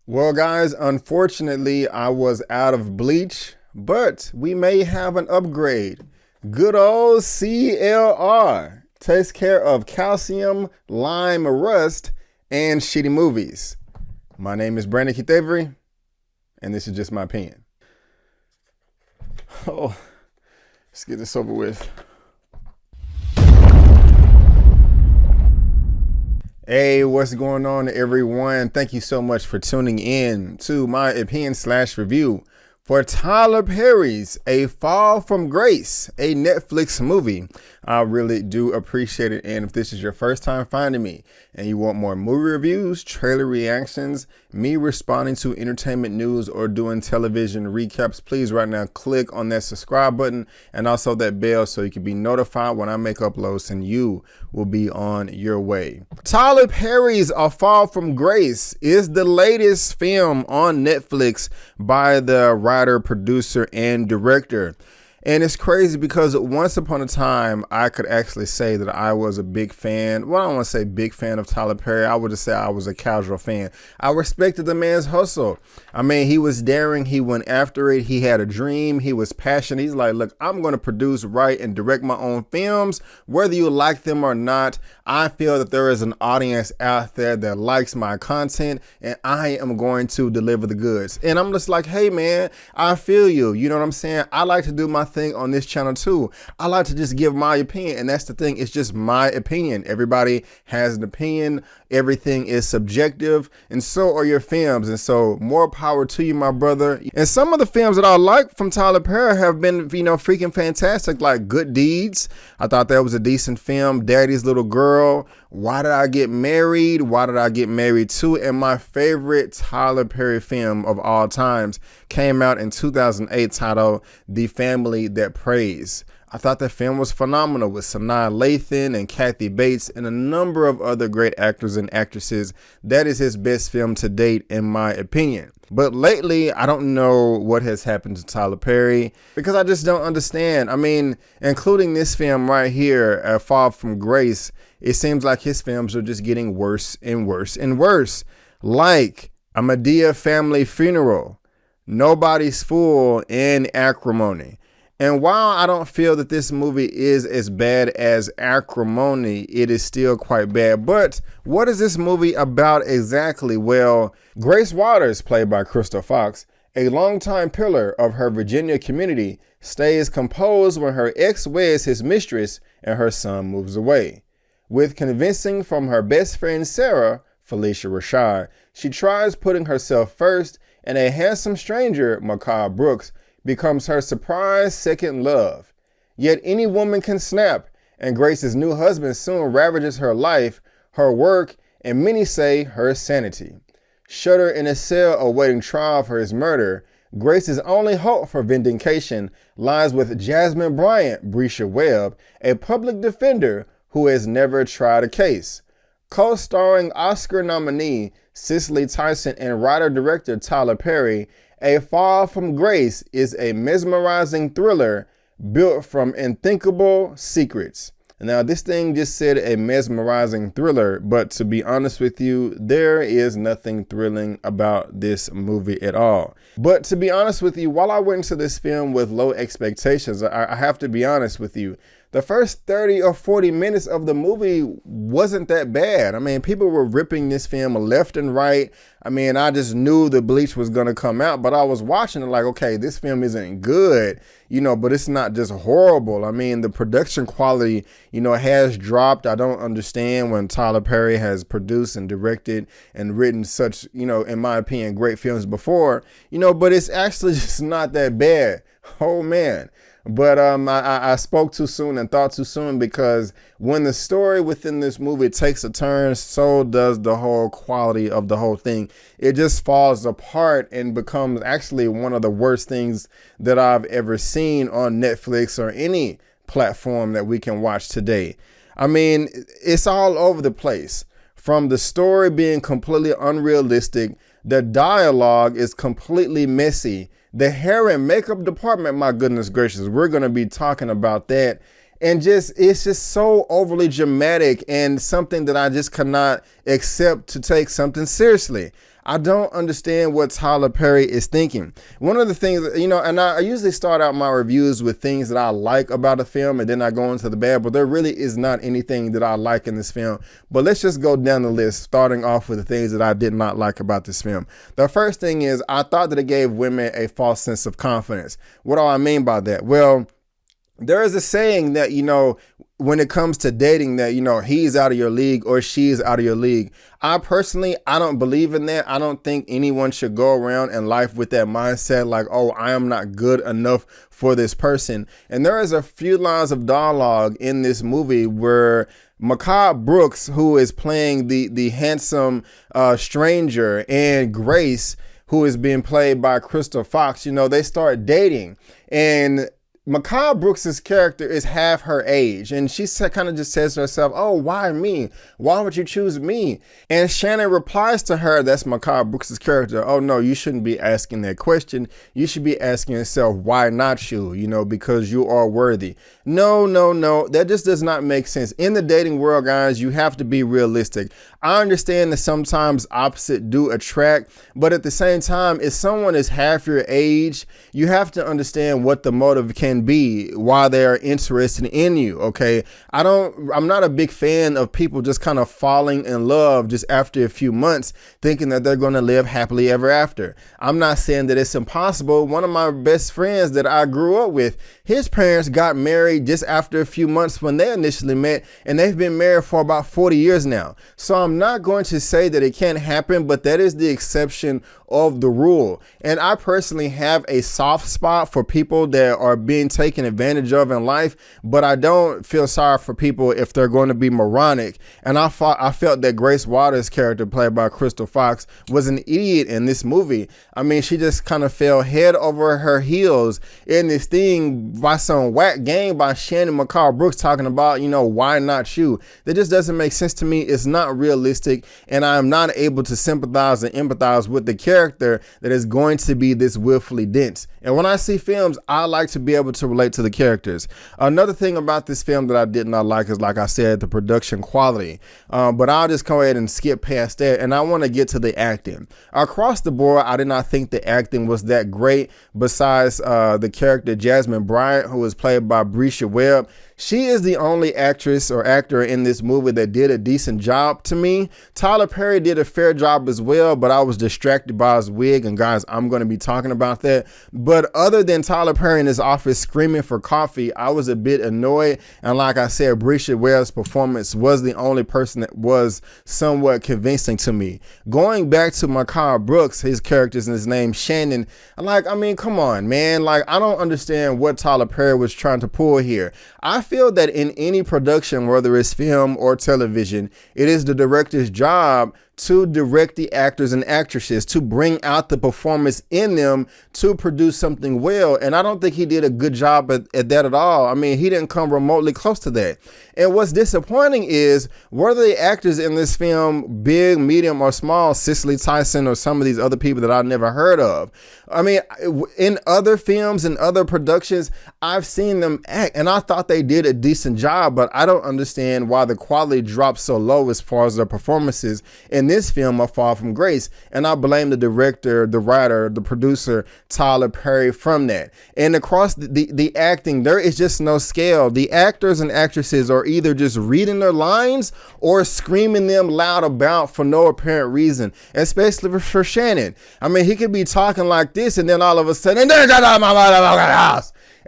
Well, guys, unfortunately, I was out of bleach, but we may have an upgrade. Good old CLR takes care of calcium, lime, rust, and shitty movies. My name is Brandon Keith Avery, and this is just my opinion. Oh, let's get this over with. Hey, what's going on, everyone? Thank you so much for tuning in to my opinion/review for Tyler Perry's A Fall from Grace, a Netflix movie. I really do appreciate it. And if this is your first time finding me and you want more movie reviews, trailer reactions, me responding to entertainment news, or doing television recaps, please right now click on that subscribe button and also that bell so you can be notified when I make uploads and you will be on your way. Tyler Perry's A Fall from Grace is the latest film on Netflix by the writer, producer, and director. And it's crazy because once upon a time, I could actually say that I was a big fan. Well, I don't want to say big fan of Tyler Perry. I would just say I was a casual fan. I respected the man's hustle. I mean, he was daring. He went after it. He had a dream. He was passionate. He's like, look, I'm going to produce, write, and direct my own films, whether you like them or not. I feel that there is an audience out there that likes my content, and I am going to deliver the goods. And I'm just like, hey, man, I feel you. You know what I'm saying? I like to do my thing on this channel too. I like to just give my opinion, and that's the thing. It's just my opinion. Everybody has an opinion. Everything is subjective, and so are your films. And so more power to you, my brother. And some of the films that I like from Tyler Perry have been, freaking fantastic, like Good Deeds. I thought that was a decent film. Daddy's Little Girl. Why Did I Get Married? Why Did I Get Married Too? And my favorite Tyler Perry film of all times came out in 2008, titled The Family That Prays. I thought that film was phenomenal with Sanaa Lathan and Kathy Bates and a number of other great actors and actresses. That is his best film to date, in my opinion. But lately, I don't know what has happened to Tyler Perry because I just don't understand. I mean, including this film right here, A Fall from Grace, it seems like his films are just getting worse and worse and worse. Like A Madea Family Funeral, Nobody's Fool, and Acrimony. And while I don't feel that this movie is as bad as Acrimony, it is still quite bad. But what is this movie about exactly? Well, Grace Waters, played by Crystal Fox, a longtime pillar of her Virginia community, stays composed when her ex weds his mistress and her son moves away. With convincing from her best friend Sarah, Felicia Rashad, she tries putting herself first, and a handsome stranger, Macabre Brooks, becomes her surprise second love. Yet any woman can snap, and Grace's new husband soon ravages her life, her work, and many say her sanity. Shudder in a cell awaiting trial for his murder, Grace's only hope for vindication lies with Jasmine Bryant, Brescia Webb, a public defender who has never tried a case. Co-starring Oscar nominee Cicely Tyson and writer-director Tyler Perry, A Fall from Grace is a mesmerizing thriller built from unthinkable secrets. Now, this thing just said a mesmerizing thriller, but to be honest with you, there is nothing thrilling about this movie at all. But to be honest with you, while I went into this film with low expectations, I have to be honest with you. The first 30 or 40 minutes of the movie wasn't that bad. I mean, people were ripping this film left and right. I mean, I just knew the bleach was going to come out, but I was watching it like, okay, this film isn't good, but it's not just horrible. I mean, the production quality, has dropped. I don't understand when Tyler Perry has produced and directed and written such, in my opinion, great films before, but it's actually just not that bad. Oh, man. But I spoke too soon and thought too soon, because when the story within this movie takes a turn, so does the whole quality of the whole thing. It just falls apart and becomes actually one of the worst things that I've ever seen on Netflix or any platform that we can watch today. I mean, it's all over the place. From the story being completely unrealistic, the dialogue is completely messy. The hair and makeup department, my goodness gracious, we're going to be talking about that. And it's just so overly dramatic and something that I just cannot accept to take something seriously. I don't understand what Tyler Perry is thinking. One of the things, you know, and I usually start out my reviews with things that I like about a film, and then I go into the bad, but there really is not anything that I like in this film. But let's just go down the list, starting off with the things that I did not like about this film. The first thing is, I thought that it gave women a false sense of confidence. What do I mean by that? Well, there is a saying that, you know, when it comes to dating, that, you know, he's out of your league or she's out of your league. I don't believe in that. I don't think anyone should go around in life with that mindset like, oh, I am not good enough for this person. And there is a few lines of dialogue in this movie where Mehcad Brooks, who is playing the handsome stranger, and Grace, who is being played by Crystal Fox, you know, they start dating, and Mehcad Brooks's character is half her age, and she kind of just says to herself, oh, why me? Why would you choose me? And Shannon replies to her, that's Mehcad Brooks's character, oh no, you shouldn't be asking that question. You should be asking yourself, why not you? You know, because you are worthy. No, that just does not make sense. In the dating world, guys, you have to be realistic. I understand that sometimes opposite do attract, but at the same time, if someone is half your age, you have to understand what the motive can be, why they are interested in you. Okay. I'm not a big fan of people just kind of falling in love just after a few months, thinking that they're going to live happily ever after. I'm not saying that it's impossible. One of my best friends that I grew up with, his parents got married just after a few months when they initially met, and they've been married for about 40 years now. So I'm not going to say that it can't happen, but that is the exception of the rule. And I personally have a soft spot for people that are being taken advantage of in life, but I don't feel sorry for people if they're going to be moronic. And I felt that Grace Waters' character, played by Crystal Fox, was an idiot in this movie. I mean, she just kind of fell head over her heels in this thing by some whack game by Shannon Mehcad Brooks talking about, you know, why not you? That just doesn't make sense to me. It's not realistic, and I am not able to sympathize and empathize with the character that is going to be this willfully dense. And when I see films, I like to be able to relate to the characters. Another thing about this film that I did not like is, like I said, the production quality. But I'll just go ahead and skip past that, and I want to get to the acting. Across the board, I did not think the acting was that great, besides the character Jasmine Bryant, who was played by Brescia Webb. She is the only actress or actor in this movie that did a decent job to me. Tyler Perry did a fair job as well, but I was distracted by his wig, and guys, I'm going to be talking about that. But other than Tyler Perry in his office screaming for coffee, I was a bit annoyed. And like I said, Brescia Webb's performance was the only person that was somewhat convincing to me. Going back to Mehcad Brooks, his character's and his name Shannon, I mean, come on, man. Like, I don't understand what Tyler Perry was trying to pull here. I feel that in any production, whether it's film or television, it is the director's job to direct the actors and actresses, to bring out the performance in them, to produce something well. And I don't think he did a good job at that at all. I mean, he didn't come remotely close to that. And what's disappointing is, whether the actors in this film, big, medium, or small, Cicely Tyson or some of these other people that I've never heard of. I mean, in other films and other productions, I've seen them act, and I thought they did a decent job, but I don't understand why the quality dropped so low as far as their performances in this film are far from grace. And I blame the director, the writer, the producer, Tyler Perry, from that. And across the acting, there is just no scale. The actors and actresses are either just reading their lines or screaming them loud about for no apparent reason, especially for Shannon. I mean, he could be talking like this, and then all of a sudden,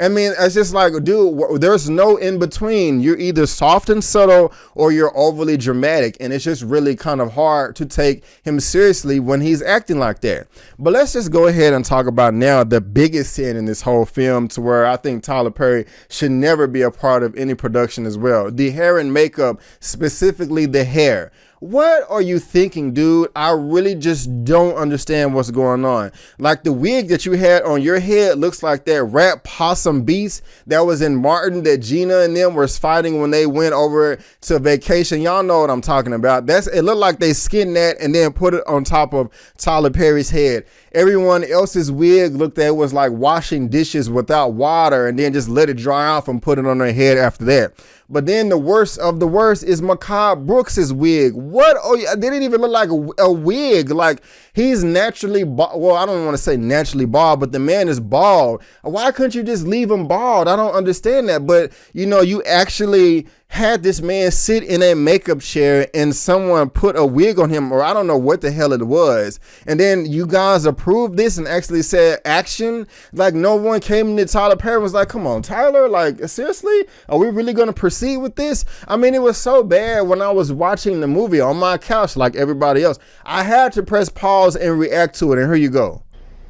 I mean, it's just like, dude, there's no in between. You're either soft and subtle or you're overly dramatic. And it's just really kind of hard to take him seriously when he's acting like that. But let's just go ahead and talk about now the biggest sin in this whole film, to where I think Tyler Perry should never be a part of any production as well. The hair and makeup, specifically the hair. What are you thinking, dude? I really just don't understand what's going on. Like, the wig that you had on your head looks like that rat possum beast that was in Martin that Gina and them was fighting when they went over to vacation. Y'all know what I'm talking about. It looked like they skinned that and then put it on top of Tyler Perry's head. Everyone else's wig looked like it was like washing dishes without water and then just let it dry off and put it on their head after that. But then the worst of the worst is Mehcad Brooks's wig. what? Oh, yeah, they didn't even look like a wig. Like, he's naturally bald. Well, I don't want to say naturally bald, but the man is bald. Why couldn't you just leave him bald? I don't understand that. But, you know, you actually had this man sit in a makeup chair and someone put a wig on him, or I don't know what the hell it was. And then you guys approved this and actually said action. Like, no one came to Tyler Perry and was like, come on, Tyler, like, seriously? Are we really going to proceed with this? I mean, it was so bad when I was watching the movie on my couch like everybody else. I had to press pause and react to it, and here you go.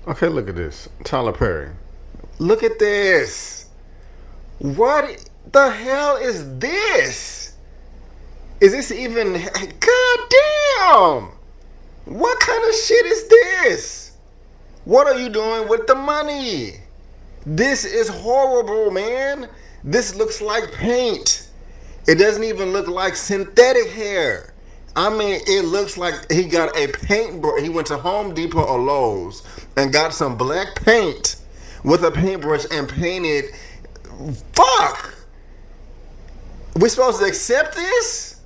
Okay, look at this. Tyler Perry. Look at this. What the hell is this? Is this even... God damn! What kind of shit is this? What are you doing with the money? This is horrible, man. This looks like paint. It doesn't even look like synthetic hair. I mean, it looks like he got a paintbrush. He went to Home Depot or Lowe's and got some black paint with a paintbrush and painted... Fuck! We supposed to accept this?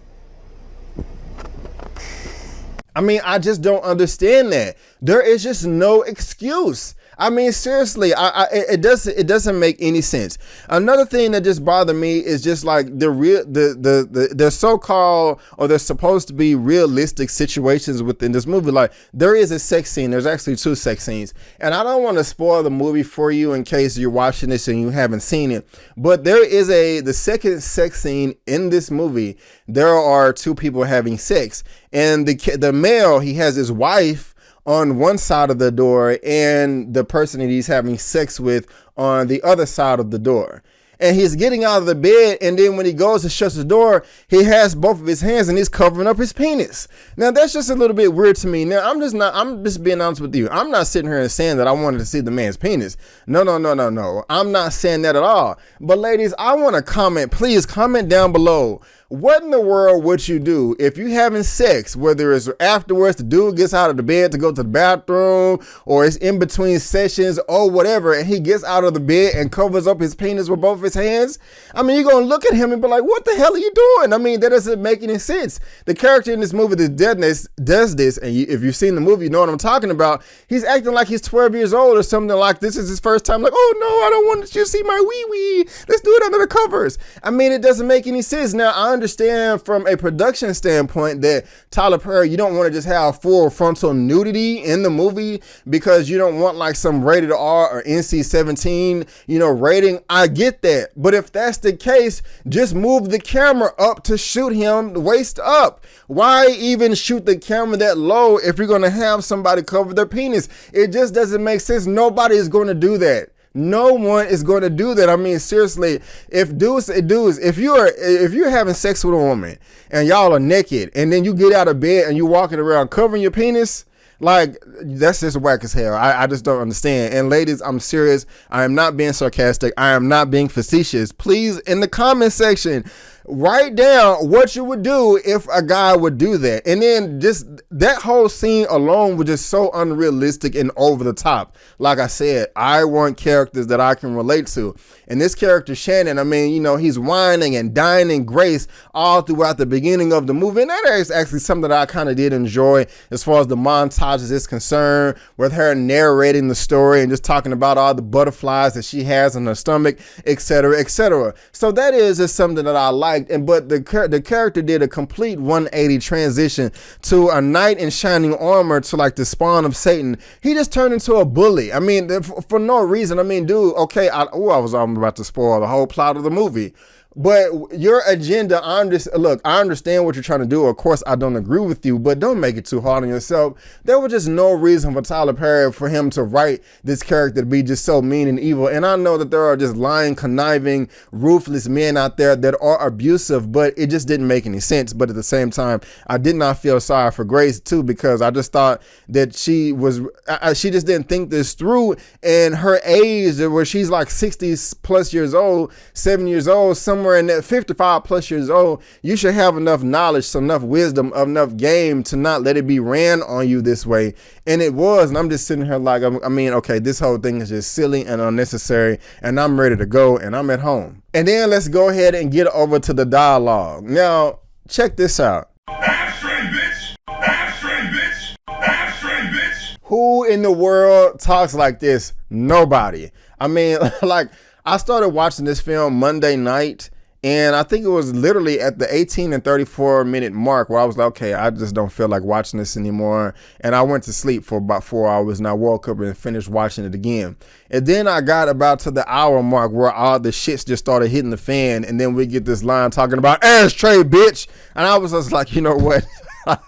I mean, I just don't understand that. There is just no excuse. I mean, seriously, it doesn't make any sense. Another thing that just bothered me is just like the so-called, or they're supposed to be realistic situations within this movie. Like, there is a sex scene. There's actually 2 sex scenes, and I don't want to spoil the movie for you in case you're watching this and you haven't seen it. But there is the second sex scene in this movie. There are 2 people having sex, and the male, he has his wife on one side of the door and the person that he's having sex with on the other side of the door. And he's getting out of the bed, and then when he goes to shut the door, he has both of his hands and he's covering up his penis. Now, that's just a little bit weird to me. Now, I'm just being honest with you. I'm not sitting here and saying that I wanted to see the man's penis. No. I'm not saying that at all. But ladies, I want to comment. Please comment down below. What in the world would you do if you having sex, whether it's afterwards, the dude gets out of the bed to go to the bathroom, or it's in between sessions or whatever, and he gets out of the bed and covers up his penis with both his hands? I mean, you're going to look at him and be like, what the hell are you doing? I mean, that doesn't make any sense. The character in this movie that does this, and if you've seen the movie, you know what I'm talking about. He's acting like he's 12 years old or something, like this is his first time. Like, oh no, I don't want you to see my wee-wee. Let's do it under the covers. I mean, it doesn't make any sense. Now, I understand from a production standpoint that Tyler Perry, you don't want to just have full frontal nudity in the movie because you don't want like some rated R or NC-17, rating. I get that. But if that's the case, just move the camera up to shoot him waist up. Why even shoot the camera that low if you're going to have somebody cover their penis? It just doesn't make sense. Nobody is going to do that. No one is going to do that. I mean, seriously, if you're having sex with a woman and y'all are naked and then you get out of bed and you walking around covering your penis, like, that's just whack as hell. I just don't understand. And ladies, I'm serious. I am not being sarcastic. I am not being facetious. Please, in the comment section, write down what you would do if a guy would do that. And then just that whole scene alone was just so unrealistic and over the top. Like I said, I want characters that I can relate to. And this character, Shannon, I mean, he's whining and dining Grace all throughout the beginning of the movie. And that is actually something that I kind of did enjoy as far as the montages is concerned, with her narrating the story and just talking about all the butterflies that she has in her stomach, etc., etc. So that is just something that I like. But the character did a complete 180 transition to a knight in shining armor to like the spawn of Satan. He just turned into a bully. I mean, for no reason. I mean, dude, okay, I was about to spoil the whole plot of the movie. But your agenda, I understand what you're trying to do. Of course, I don't agree with you, but don't make it too hard on yourself. There was just no reason for Tyler Perry, for him to write this character to be just so mean and evil. And I know that there are just lying, conniving, ruthless men out there that are abusive, but it just didn't make any sense. But at the same time, I did not feel sorry for Grace too, because I just thought that she just didn't think this through. And her age, where she's like 60 plus years old, 7 years old, somewhere in that 55 plus years old, you should have enough knowledge, enough wisdom, enough game to not let it be ran on you this way. And it was, and I'm just sitting here like, I mean, okay, this whole thing is just silly and unnecessary, and I'm ready to go, and I'm at home. And then let's go ahead and get over to the dialogue. Now, check this out. Action! Who in the world talks like this? Nobody. I mean, like, I started watching this film Monday night, and I think it was literally at the 18 and 34 minute mark where I was like, okay, I just don't feel like watching this anymore. And I went to sleep for about 4 hours, and I woke up and finished watching it again. And then I got about to the hour mark where all the shits just started hitting the fan. And then we get this line talking about ashtray, bitch. And I was just like, you know what?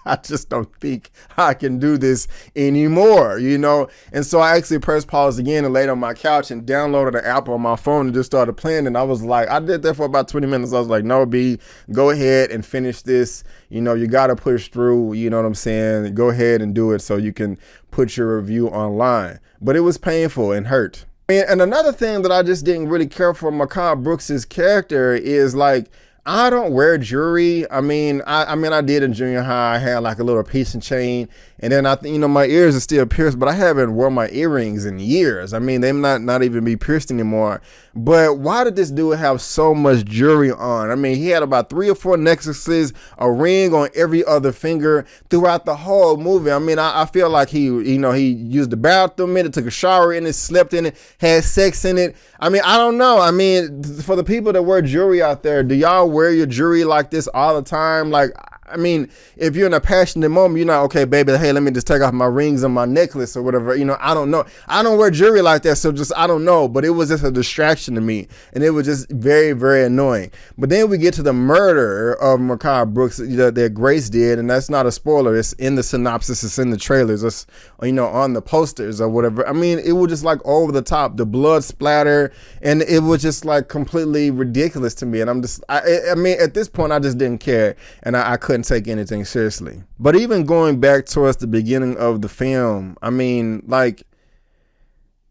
I just don't think I can do this anymore, you know? And so I actually pressed pause again and laid on my couch and downloaded an app on my phone and just started playing. And I was like, I did that for about 20 minutes. I was like, no, B, go ahead and finish this. You know, you got to push through, you know what I'm saying? Go ahead and do it so you can put your review online. But it was painful and hurt. And another thing that I just didn't really care for Macabre Brooks's character is, like, I don't wear jewelry. I mean, I did in junior high. I had like a little piece and chain, and then I think, you know, my ears are still pierced, but I haven't worn my earrings in years. I mean, they not even be pierced anymore. But why did this dude have so much jewelry on? I mean, he had about 3 or 4 necklaces, a ring on every other finger throughout the whole movie. I mean, I feel like he used the bathroom in it, took a shower in it, slept in it, had sex in it. I mean, I don't know. I mean, for the people that wear jewelry out there, do y'all wear your jewelry like this all the time? Like, I mean, if you're in a passionate moment, you're not, okay, baby, hey, let me just take off my rings and my necklace or whatever. You know, I don't know. I don't wear jewelry like that, so just, I don't know. But it was just a distraction to me, and it was just very, very annoying. But then we get to the murder of Macabre Brooks that Grace did, and that's not a spoiler. It's in the synopsis. It's in the trailers. It's, you know, on the posters or whatever. I mean, it was just like over the top, the blood splatter, and it was just like completely ridiculous to me. And I'm just, I mean, at this point, I just didn't care, and I couldn't take anything seriously. But even going back towards the beginning of the film, I mean, like,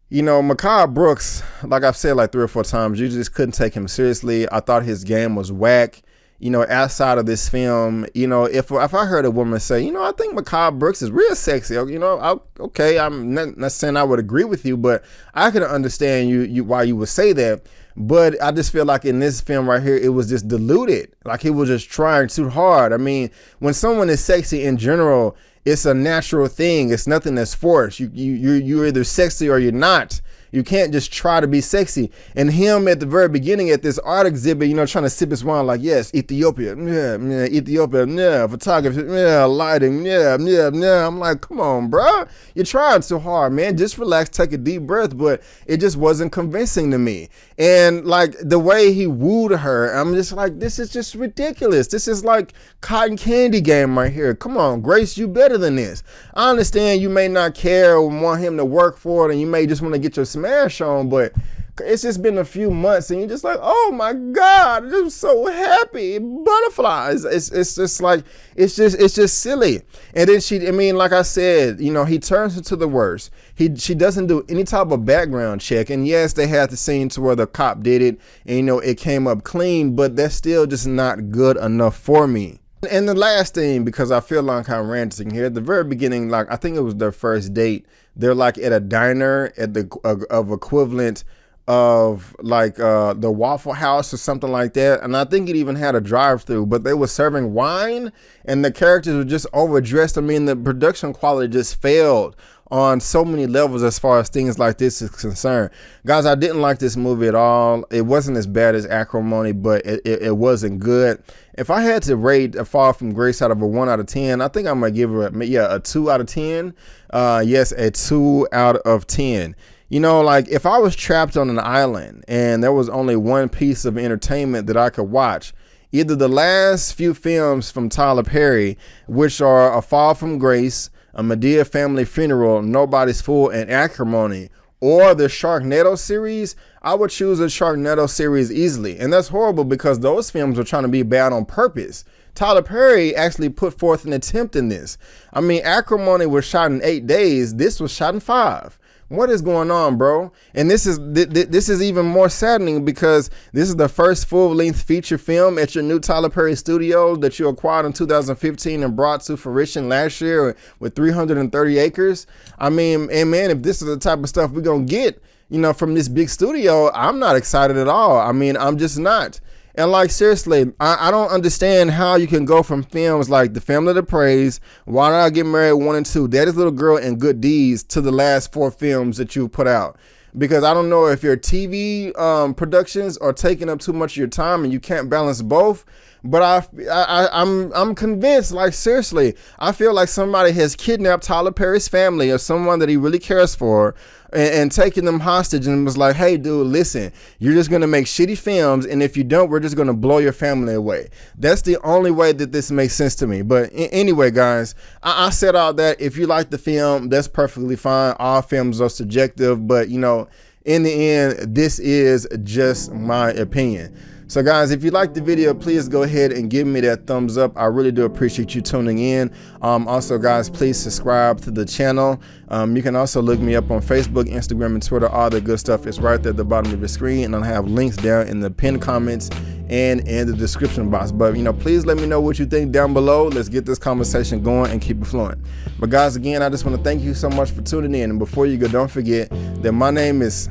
you know, Macabre Brooks, like I've said like 3 or 4 times, you just couldn't take him seriously. I thought his game was whack. You know, outside of this film, you know, if I heard a woman say, you know, I think Macabre Brooks is real sexy, you know, okay, I'm not saying I would agree with you, but I can understand you why you would say that. But I just feel like in this film right here, it was just diluted. Like he was just trying too hard. I mean, when someone is sexy in general, it's a natural thing. It's nothing that's forced. You're either sexy or you're not. You can't just try to be sexy. And him at the very beginning at this art exhibit, you know, trying to sip his wine like, yes, Ethiopia, yeah, Ethiopia, yeah, photography, yeah, lighting, yeah. I'm like, come on, bro. You're trying so hard, man. Just relax, take a deep breath. But it just wasn't convincing to me. And like the way he wooed her, I'm just like, this is just ridiculous. This is like cotton candy game right here. Come on, Grace, you better than this. I understand you may not care or want him to work for it, and you may just want to get your smash on, but it's just been a few months and you're just like, oh my God, I'm so happy. Butterflies. It's just like, it's just silly. And then she, I mean, like I said, you know, he turns into the worst. She doesn't do any type of background check. And yes, they had the scene to where the cop did it and, you know, it came up clean, but that's still just not good enough for me. And the last thing, because I feel like I'm ranting here, at the very beginning, like I think it was their first date, they're like at a diner at the of equivalent of like the Waffle House or something like that, and I think it even had a drive-through, but they were serving wine and the characters were just overdressed. I mean, the production quality just failed on so many levels as far as things like this is concerned. Guys, I didn't like this movie at all. It wasn't as bad as Acrimony, but it wasn't good. If I had to rate A Fall from Grace out of a 1 out of 10, I think I'm gonna give her a 2 out of 10. Yes, a 2 out of 10. You know, like if I was trapped on an island and there was only one piece of entertainment that I could watch, either the last few films from Tyler Perry, which are A Fall from Grace, A Medea Family Funeral, Nobody's Fool, and Acrimony, or the Sharknado series, I would choose the Sharknado series easily. And that's horrible because those films were trying to be bad on purpose. Tyler Perry actually put forth an attempt in this. I mean, Acrimony was shot in 8 days. This was shot in 5. What is going on, bro? And this is even more saddening because this is the first full-length feature film at your new Tyler Perry studio that you acquired in 2015 and brought to fruition last year with 330 acres. I mean, and man, if this is the type of stuff we're gonna get, you know, from this big studio, I'm not excited at all. I mean, I'm just not. And like, seriously, I don't understand how you can go from films like The Family That Prays, Why Did I Get Married 1 and 2, Daddy's Little Girl, and Good Deeds to the last 4 films that you put out. Because I don't know if your TV productions are taking up too much of your time and you can't balance both. But I'm convinced, like, seriously, I feel like somebody has kidnapped Tyler Perry's family or someone that he really cares for and taken them hostage and was like, hey, dude, listen, you're just going to make shitty films. And if you don't, we're just going to blow your family away. That's the only way that this makes sense to me. But anyway, guys, I said all that. If you like the film, that's perfectly fine. All films are subjective. But, you know, in the end, this is just my opinion. So guys, if you like the video, please go ahead and give me that thumbs up. I really do appreciate you tuning in. Also, guys, please subscribe to the channel. You can also look me up on Facebook, Instagram, and Twitter. All the good stuff is right there at the bottom of your screen, and I'll have links down in the pinned comments and in the description box. But, you know, please let me know what you think down below. Let's get this conversation going and keep it flowing. But guys, again, I just want to thank you so much for tuning in. And before you go, don't forget that my name is...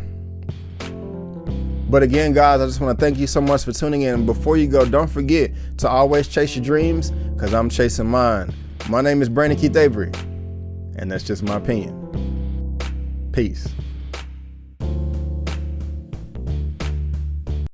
But again, guys, I just want to thank you so much for tuning in. And before you go, don't forget to always chase your dreams, because I'm chasing mine. My name is Brandon Keith Avery, and that's just my opinion. Peace.